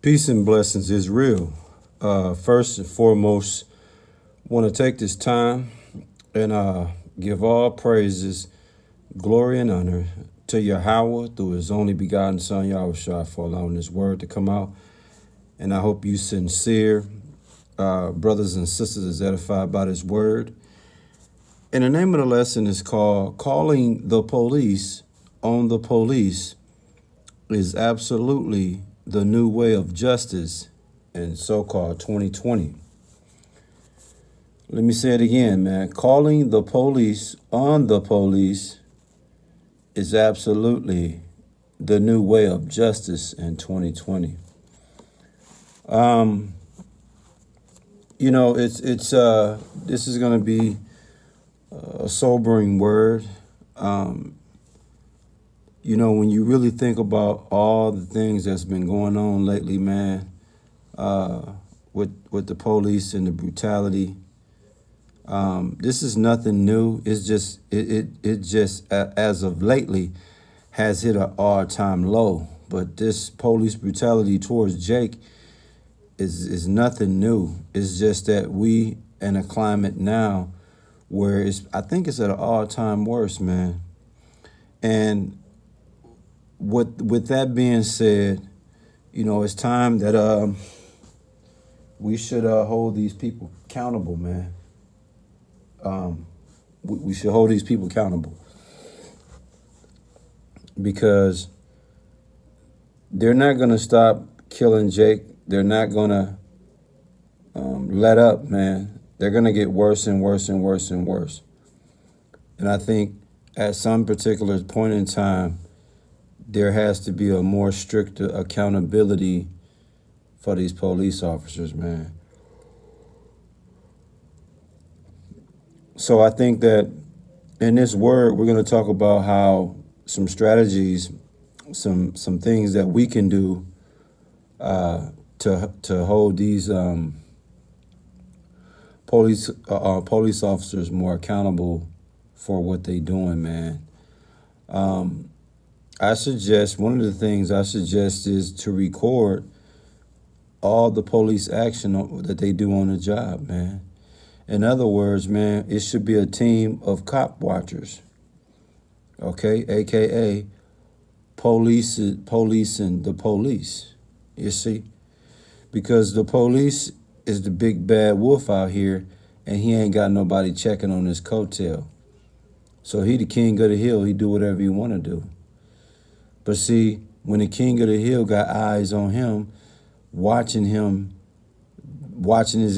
Peace and blessings is real. First and foremost, want to take this time and give all praises, glory, and honor to Yahweh through His only begotten Son, Yahushua, for allowing this word to come out. And I hope you sincere brothers and sisters is edified by this word. And the name of the lesson is called Calling the Police on the Police is absolutely the new way of justice in so-called 2020. Let me say it again, man. Calling the police on the police is absolutely the new way of justice in 2020. This is going to be a sobering word. When you really think about all the things that's been going on lately, man, with the police and the brutality, this is nothing new. It's just it just as of lately has hit an all-time low. But this police brutality towards Jake is nothing new. It's just that we in a climate now where I think it's at an all-time worst, man. And with that being said, it's time that we should hold these people accountable, man. We should hold these people accountable because they're not going to stop killing Jake. They're not going to let up, man. They're going to get worse and worse and worse and worse. And I think at some particular point in time, there has to be a more strict accountability for these police officers, man. So I think that in this word, we're going to talk about how some strategies, some things that we can do to hold these police officers more accountable for what they're doing, man. One of the things I suggest is to record all the police action that they do on the job, man. In other words, man, it should be a team of cop watchers, okay, AKA policing the police, you see? Because the police is the big bad wolf out here, and he ain't got nobody checking on his coattail. So he the king of the hill, he do whatever he want to do. But see, when the king of the hill got eyes on him, watching his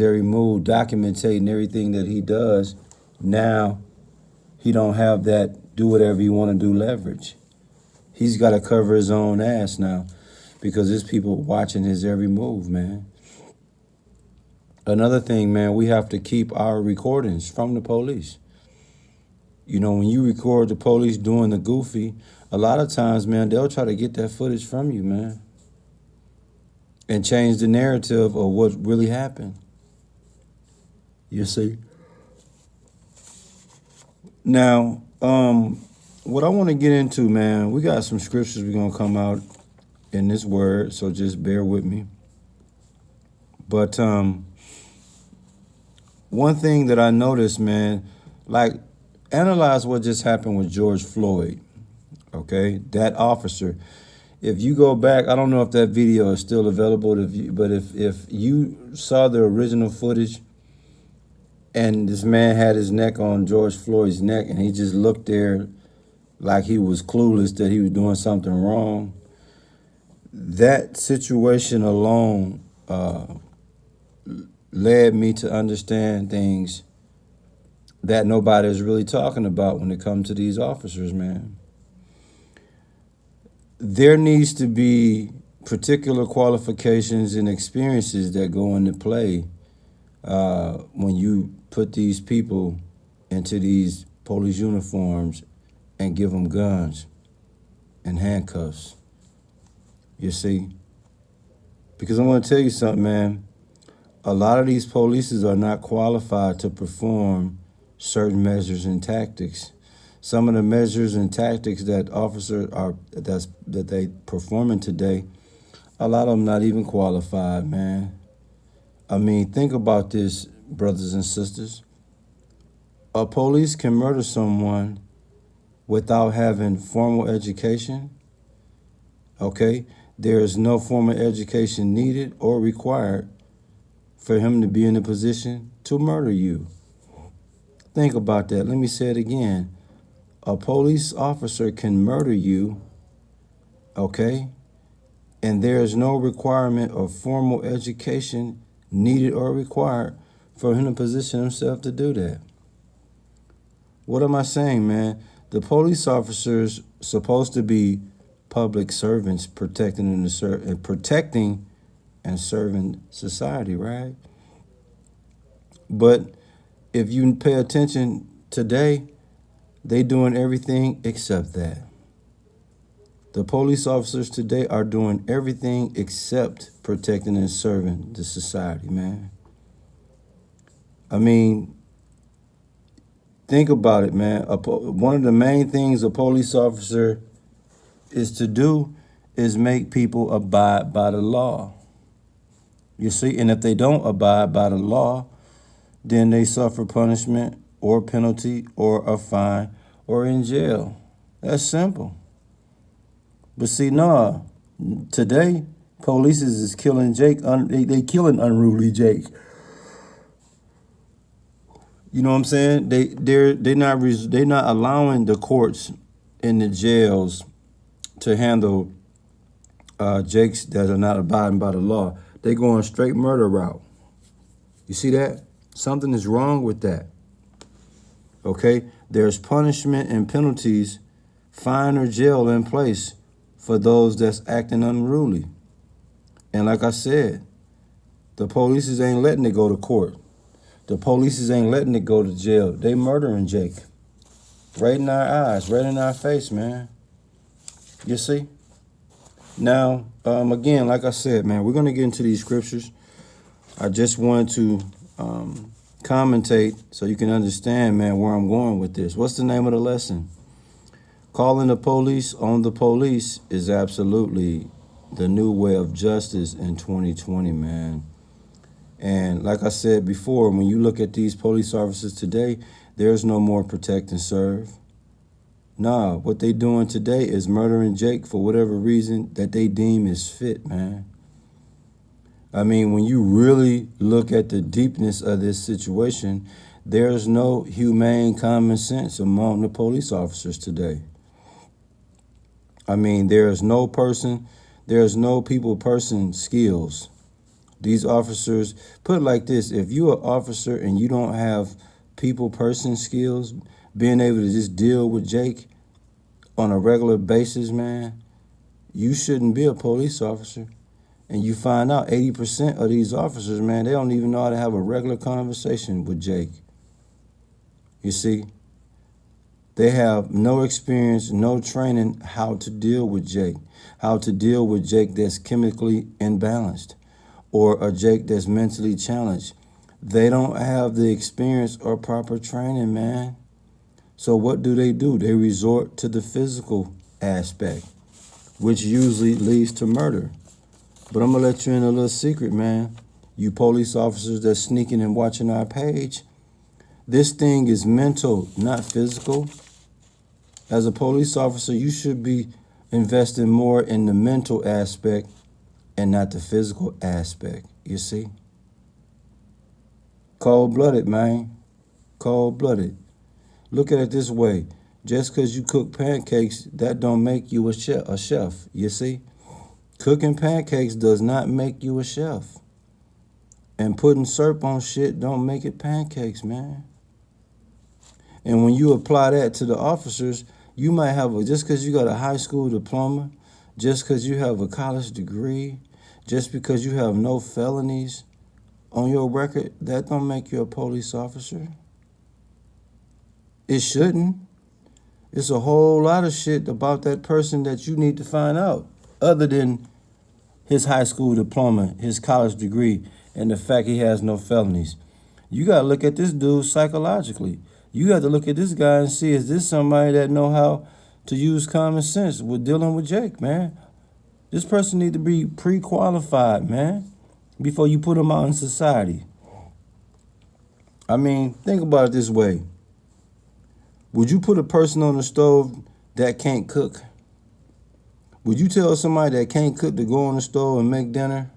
every move, documenting everything that he does, now he don't have that do whatever you want to do leverage. He's got to cover his own ass now because there's people watching his every move, man. Another thing, man, we have to keep our recordings from the police. When you record the police doing the goofy, a lot of times, man, they'll try to get that footage from you, man, and change the narrative of what really happened. You see? Now, what I want to get into, man, we got some scriptures we're going to come out in this word, so just bear with me. But one thing that I noticed, man, analyze what just happened with George Floyd, okay? That officer. If you go back, I don't know if that video is still available, but if you saw the original footage and this man had his neck on George Floyd's neck and he just looked there like he was clueless that he was doing something wrong, that situation alone led me to understand things that nobody is really talking about when it comes to these officers, man. There needs to be particular qualifications and experiences that go into play when you put these people into these police uniforms and give them guns and handcuffs. You see? Because I want to tell you something, man. A lot of these polices are not qualified to perform certain measures and tactics. Some of the measures and tactics that officers that they performing today A lot of them not even qualified, man. I mean, think about this, brothers and sisters. A police can murder someone without having formal education. Okay? There is no formal education needed or required for him to be in a position to murder you. Think about that. Let me say it again. A police officer can murder you, okay? And there is no requirement of formal education needed or required for him to position himself to do that. What am I saying, man? The police officers supposed to be public servants protecting and serving society, right? But if you pay attention today, they doing everything except that. The police officers today are doing everything except protecting and serving the society, man. I mean, think about it, man. One of the main things a police officer is to do is make people abide by the law. You see, and if they don't abide by the law, then they suffer punishment or penalty or a fine or in jail. That's simple. But see, today, police is killing Jake. They killing unruly Jake. You know what I'm saying? They're not allowing the courts and the jails to handle Jakes that are not abiding by the law. They going straight murder route. You see that? Something is wrong with that. Okay? There's punishment and penalties, fine or jail in place for those that's acting unruly. And like I said, the police ain't letting it go to court. The police ain't letting it go to jail. They murdering Jake. Right in our eyes, right in our face, man. You see? Now, again, like I said, man, we're going to get into these scriptures. I just wanted to commentate so you can understand, man, where I'm going with this. What's the name of the lesson? Calling the police on the police is absolutely the new way of justice in 2020, man. And like I said before, when you look at these police officers today, there's no more protect and serve. Nah, what they doing today is murdering Jake for whatever reason that they deem is fit, man. I mean, when you really look at the deepness of this situation, there's no humane common sense among the police officers today. I mean, there's no people-person skills. These officers, put it like this, if you're an officer and you don't have people-person skills, being able to just deal with Jake on a regular basis, man, you shouldn't be a police officer. And you find out 80% of these officers, man, they don't even know how to have a regular conversation with Jake. You see? They have no experience, no training how to deal with Jake, that's chemically imbalanced or a Jake that's mentally challenged. They don't have the experience or proper training, man. So what do? They resort to the physical aspect, which usually leads to murder. But I'm going to let you in a little secret, man. You police officers that's sneaking and watching our page, this thing is mental, not physical. As a police officer, you should be investing more in the mental aspect and not the physical aspect, you see? Cold-blooded, man. Cold-blooded. Look at it this way. Just because you cook pancakes, that don't make you a chef, you see? Cooking pancakes does not make you a chef. And putting syrup on shit don't make it pancakes, man. And when you apply that to the officers, you might have just because you got a high school diploma, just because you have a college degree, just because you have no felonies on your record, that don't make you a police officer. It shouldn't. It's a whole lot of shit about that person that you need to find out, other than his high school diploma, his college degree, and the fact he has no felonies. You got to look at this dude psychologically. You got to look at this guy and see, is this somebody that know how to use common sense with dealing with Jake, man? This person need to be pre-qualified, man, before you put them out in society. I mean, think about it this way. Would you put a person on the stove that can't cook? Would you tell somebody that can't cook to go on the stove and make dinner?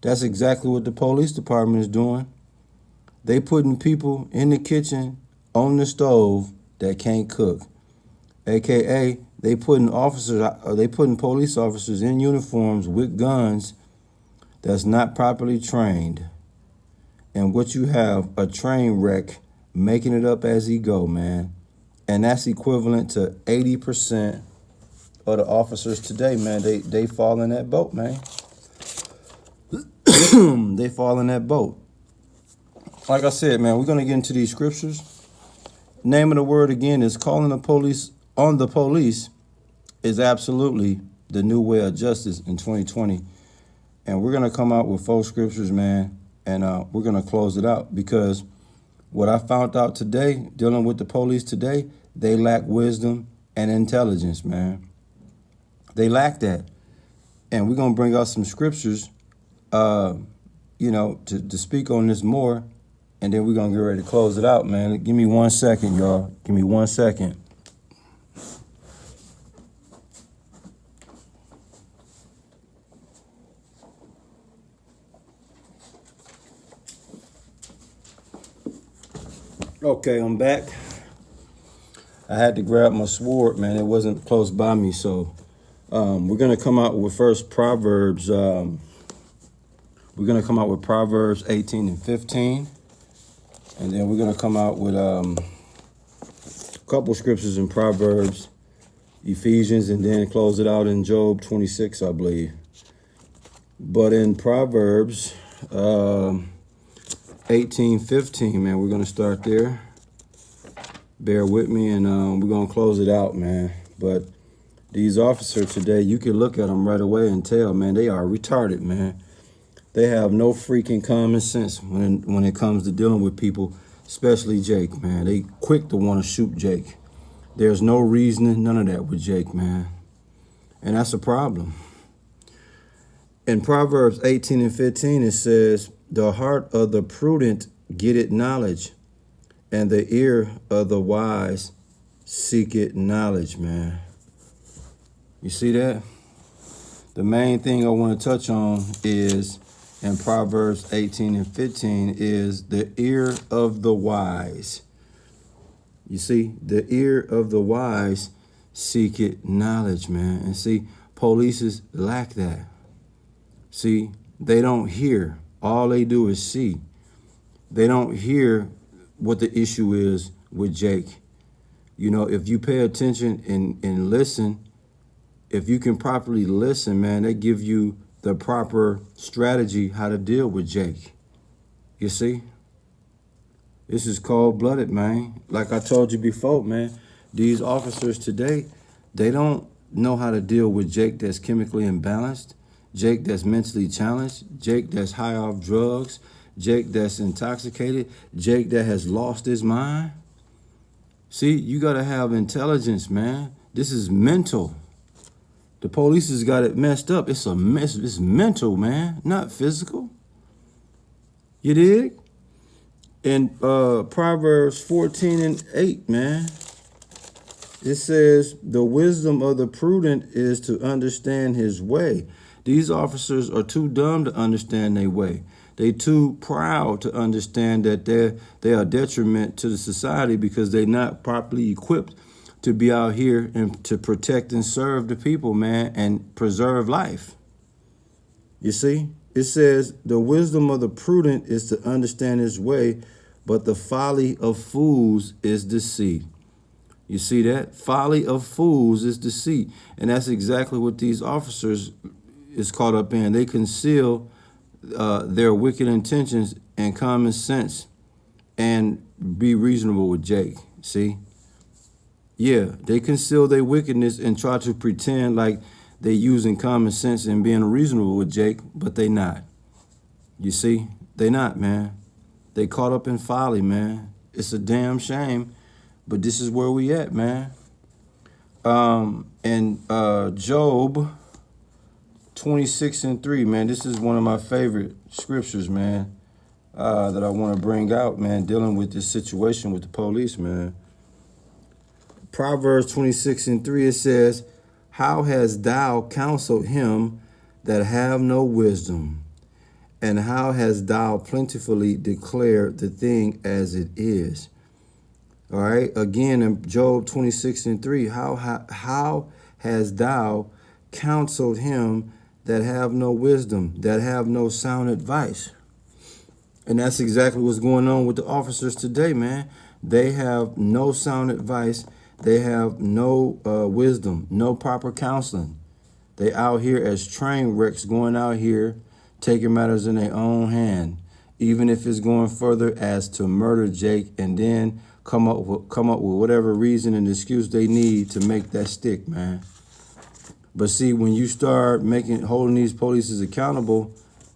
That's exactly what the police department is doing. They putting people in the kitchen on the stove that can't cook. AKA, they putting police officers in uniforms with guns that's not properly trained. And what you have, a train wreck making it up as he go, man. And that's equivalent to 80% of the officers today, man. They fall in that boat, man. They fall in that boat. Like I said, man, we're going to get into these scriptures. Name of the word again is calling the police on the police is absolutely the new way of justice in 2020. And we're going to come out with 4 scriptures, man, and we're going to close it out because what I found out today, dealing with the police today, they lack wisdom and intelligence, man. They lack that. And we're going to bring out some scriptures, to speak on this more. And then we're going to get ready to close it out, man. Give me 1 second, y'all. Give me 1 second. Okay, I'm back. I had to grab my sword, man. It wasn't close by me, so we're going to come out with first Proverbs. We're going to come out with Proverbs 18 and 15. And then we're going to come out with a couple scriptures in Proverbs, Ephesians, and then close it out in Job 26, I believe. But in Proverbs 18:15, man, we're going to start there. Bear with me, and we're going to close it out, man. But these officers today, you can look at them right away and tell, man, they are retarded, man. They have no freaking common sense when it comes to dealing with people, especially Jake, man. They quick to want to shoot Jake. There's no reasoning, none of that with Jake, man. And that's a problem. In Proverbs 18 and 15, it says, the heart of the prudent getteth knowledge, and the ear of the wise seeketh knowledge, man. You see that? The main thing I want to touch on is in Proverbs 18 and 15 is the ear of the wise. You see, the ear of the wise seeketh knowledge, man. And see, polices lack that. See, they don't hear. All they do is see. They don't hear what the issue is with Jake. You know, if you pay attention and listen, if you can properly listen, man, they give you the proper strategy how to deal with Jake. You see? This is cold-blooded, man. Like I told you before, man, these officers today, they don't know how to deal with Jake that's chemically imbalanced, Jake that's mentally challenged, Jake that's high off drugs, Jake that's intoxicated, Jake that has lost his mind. See, you got to have intelligence, man. This is mental. The police has got it messed up. It's mental, man, not physical. You dig? In Proverbs 14 and 8, man, it says, the wisdom of the prudent is to understand his way. These officers are too dumb to understand their way. They too proud to understand that they are detriment to the society because they're not properly equipped to be out here and to protect and serve the people, man, and preserve life. You see? It says, the wisdom of the prudent is to understand his way, but the folly of fools is deceit. You see that? Folly of fools is deceit. And that's exactly what these officers is caught up in. They conceal their wicked intentions and common sense and be reasonable with Jake. See? Yeah, they conceal their wickedness and try to pretend like they using common sense and being reasonable with Jake, but they not. You see? They not, man. They caught up in folly, man. It's a damn shame, but this is where we at, man. And Job 26:3, man, this is one of my favorite scriptures, man, that I want to bring out, man, dealing with this situation with the police, man. Proverbs 26:3, it says, how hast thou counseled him that have no wisdom? And how hast thou plentifully declared the thing as it is? All right. Again, in Job 26:3, how hast thou counseled him that have no wisdom, that have no sound advice? And that's exactly what's going on with the officers today, man. They have no sound advice. They have no wisdom, no proper counseling. They out here as train wrecks, going out here taking matters in their own hand, even if it's going further as to murder Jake and then come up with whatever reason and excuse they need to make that stick, man. But see, when you start holding these police accountable,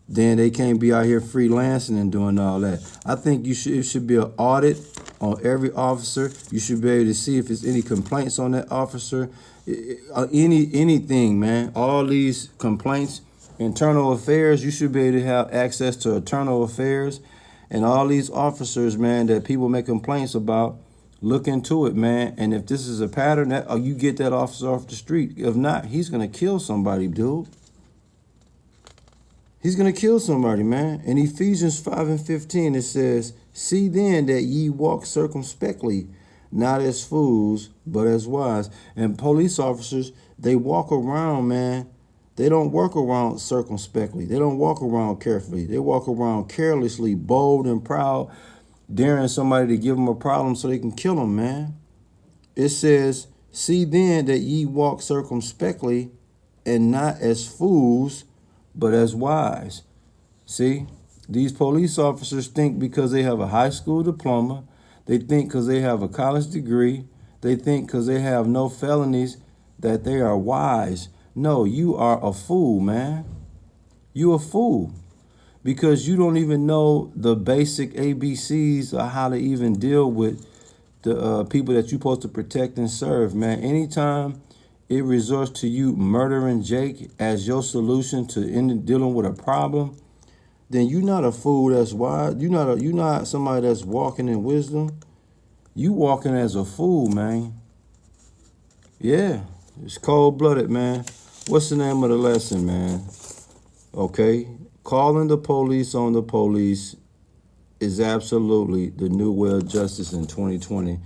then they can't be out here freelancing and doing all that. I think it should be an audit on every officer. You should be able to see if there's any complaints on that officer, anything, man. All these complaints, internal affairs, you should be able to have access to internal affairs. And all these officers, man, that people make complaints about, look into it, man. And if this is a pattern, you get that officer off the street. If not, he's going to kill somebody, dude. He's going to kill somebody, man. In Ephesians 5:15, it says, see then that ye walk circumspectly, not as fools, but as wise. And police officers, they walk around, man. They don't walk around circumspectly. They don't walk around carefully. They walk around carelessly, bold and proud, daring somebody to give them a problem so they can kill them, man. It says, see then that ye walk circumspectly and not as fools, but as wise. See, these police officers think because they have a high school diploma, they think because they have a college degree, they think because they have no felonies that they are wise. No, you are a fool, man. You a fool because you don't even know the basic ABCs of how to even deal with the people that you're supposed to protect and serve, man. Anytime it resorts to you murdering Jake as your solution to dealing with a problem, then you're not a fool that's wise. You're not somebody that's walking in wisdom. You walking as a fool, man. Yeah, it's cold-blooded, man. What's the name of the lesson, man? Okay, calling the police on the police is absolutely the new way of justice in 2020.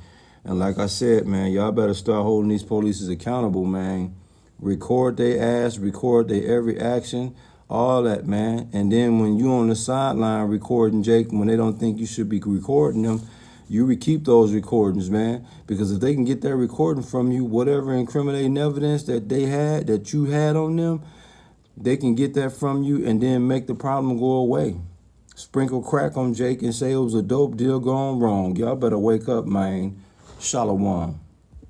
And like I said, man, y'all better start holding these police accountable, man. Record their ass, record their every action, all that, man. And then when you on the sideline recording Jake, when they don't think you should be recording them, you keep those recordings, man. Because if they can get that recording from you, whatever incriminating evidence that you had on them, they can get that from you and then make the problem go away. Sprinkle crack on Jake and say it was a dope deal gone wrong. Y'all better wake up, man. Shalom.